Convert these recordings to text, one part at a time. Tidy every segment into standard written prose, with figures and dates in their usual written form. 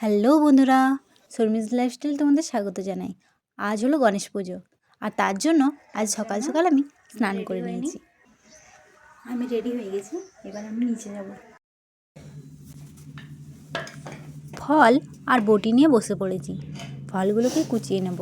Hello বন্ধুরা, Sharmi's lifestyle তোমাদের স্বাগত জানাই। আজ হলো গণেশ পুজো, আর তার জন্য আজ সকাল সকাল আমি স্নান করে নিয়েছি। আমি রেডি হয়ে গেছি, এবার আমি নিচে যাব। ফল আর বটি নিয়ে বসে পড়েছি, ফলগুলোকে কুচিয়ে নেব।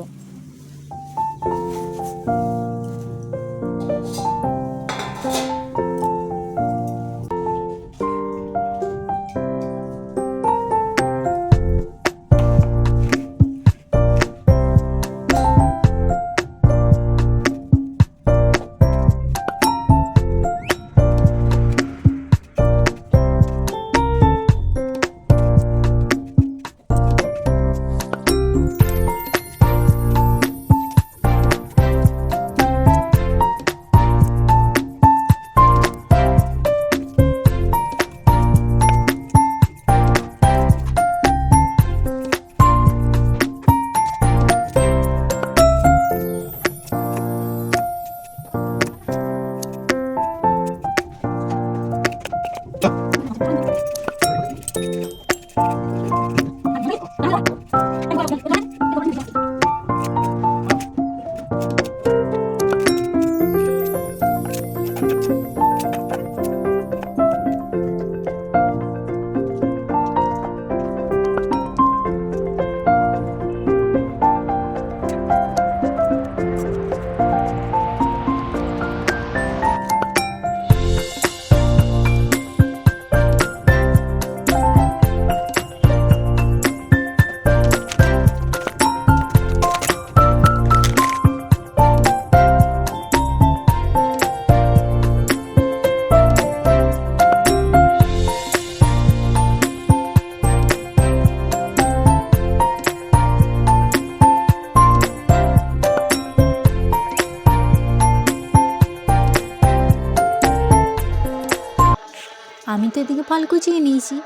আমি তো এদিকে ফল কুচিয়ে নিয়েছি,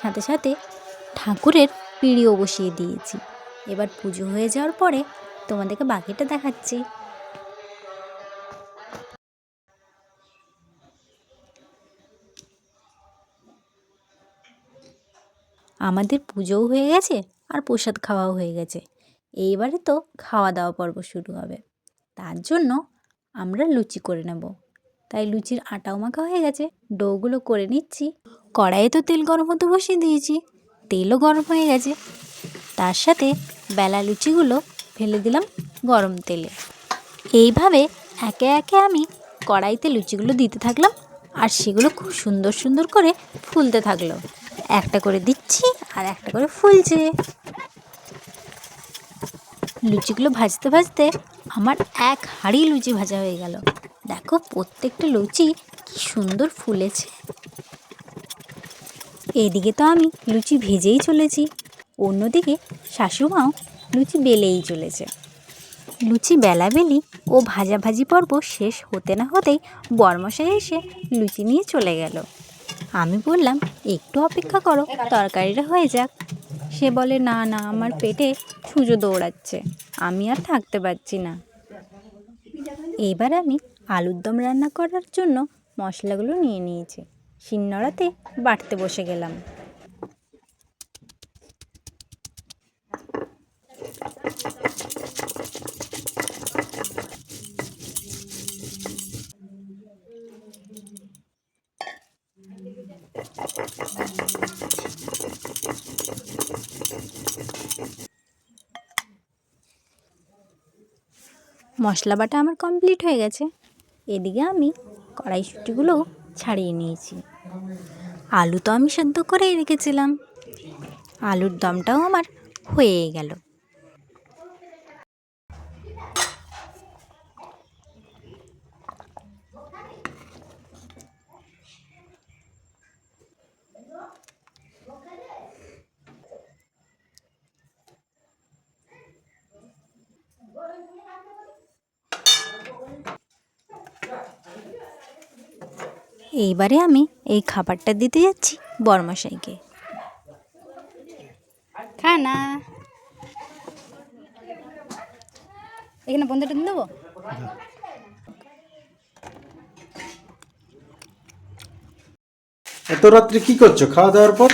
সাথে সাথে ঠাকুরের পিঁড়িও বসিয়ে দিয়েছি। এবার পুজো হয়ে যাওয়ার পরে তোমাদেরকে বাকিটা দেখাচ্ছি। আমাদের পুজোও হয়ে গেছে আর প্রসাদ খাওয়াও হয়ে গেছে। এইবারে তো খাওয়া দাওয়া পর্ব শুরু হবে। তার জন্য আমরা লুচি করে নেব। তাই লুচির আটাও মাখা হয়ে গেছে, ডোগুলো করে নিচ্ছি। কড়াইয়ে তো তেল গরম হতে বসিয়ে দিয়েছি, তেলও গরম হয়ে গেছে। তার সাথে বেলা লুচিগুলো ফেলে দিলাম গরম তেলে। এইভাবে একে একে আমি কড়াইতে লুচিগুলো দিতে থাকলাম, আর সেগুলো খুব সুন্দর সুন্দর করে ফুলতে থাকলো। একটা করে দিচ্ছি আর একটা করে ফুলছে। লুচিগুলো ভাজতে ভাজতে আমার এক হাঁড়ি লুচি ভাজা হয়ে গেল। দেখো প্রত্যেকটা লুচি কি সুন্দর ফুলেছে। এইদিকে তো আমি লুচি ভেজেই চলেছি, অন্যদিকে শাশুড়িমাও লুচি বেলেই চলেছে। লুচি বেলাবেলি ও ভাজাভাজি পর্ব শেষ হতে না হতেই বরমশাই এসে লুচি নিয়ে চলে গেল। আমি বললাম একটু অপেক্ষা করো, তরকারিটা হয়ে যাক। সে বলে না না, আমার পেটে ছুঁচো দৌড়াচ্ছে, আমি আর থাকতে পারছি না। এবার আমি আলুর দম রান্না করার জন্য মশলাগুলো নিয়ে নিয়েছি, শিলনোড়াতে বাটতে বসে গেলাম। মশলা বাটা আমার কমপ্লিট হয়ে গেছে। এদিকে আমি কড়াইশুঁটিগুলো ছাড়িয়ে নিয়েছি। আলু তো আমি সেদ্ধ করেই রেখেছিলাম, আলুর দমটাও আমার হয়ে গেল। এইবারে আমি এই খাবারটা দিতে যাচ্ছি বরমশাইকে। খানা এখানে বন্ধুটা দেবো। এত রাত্রে কি করছো খাওয়া দাওয়ার পর?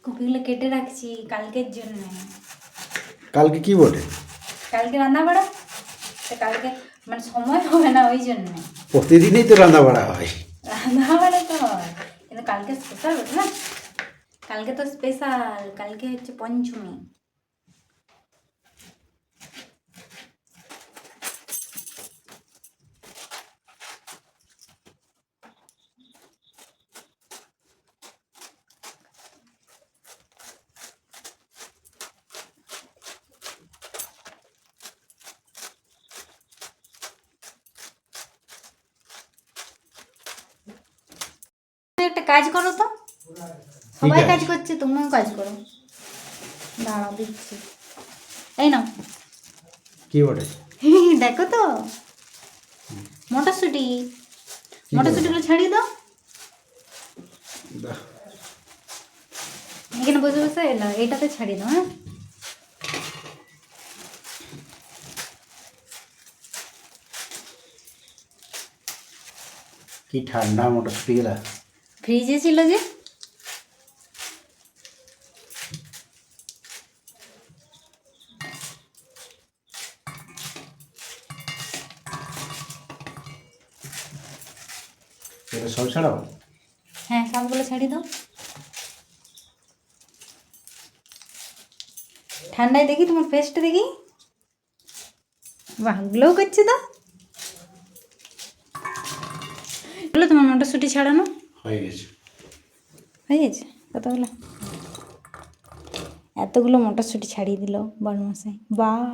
কপিগুলো কেটে রাখছি কালকের জন্য। কালকে কি বটে? কালকে রান্না বাড়া, তো কালকে মানে সময় হবে না ওই জন্য। প্রতিদিনই তো রান্না বাড়া হয়। রান্না বাড়া তো হয়, কিন্তু কালকে স্পেশাল বটে না। কালকে তো স্পেশাল, কালকে হচ্ছে পঞ্চমী। একটা কাজ করো তো, সবাই কাজ করছে, তুমিও কাজ করো। দাঁড়াও দিচ্ছি, এই নাও। কি বটে? দেখো তো, মটরশুঁটি। মটরশুঁটিগুলো ছাড়িয়ে দাও। এখানে বসে বসে এলাম, এইটাতে ছাড়িয়ে দাও। হ্যাঁ, কি ঠান্ডা মটরশুঁটি গেলা। ফ্রিজে ছিল যে। এটা সব ছাড়াও? হ্যাঁ, সবগুলো ছাড়িয়ে দাও। ঠান্ডায় দেখি তোমার ফেসটা দেখি। বাহ, গ্লো করছে তো। বলো তোমার মটরশুঁটি ছাড়ানো হয়ে গেছে। হয়ে গেছে। কতগুলো, এতগুলো মটরশুঁটি ছাড়িয়ে দিল বড়মশাই। বাহ,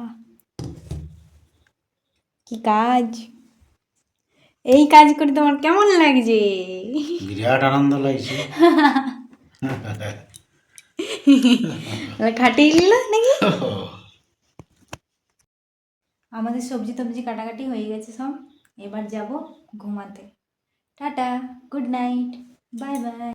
কি কাজ! এই কাজ করে তোমার কেমন লাগছে? বিরাট আনন্দ লাগছে। খাটিয়ে নিল নাকি? আমাদের সবজি টবজি কাটাকাটি হয়ে গেছে সব, এবার যাব ঘুমাতে। Tata, good night, bye bye.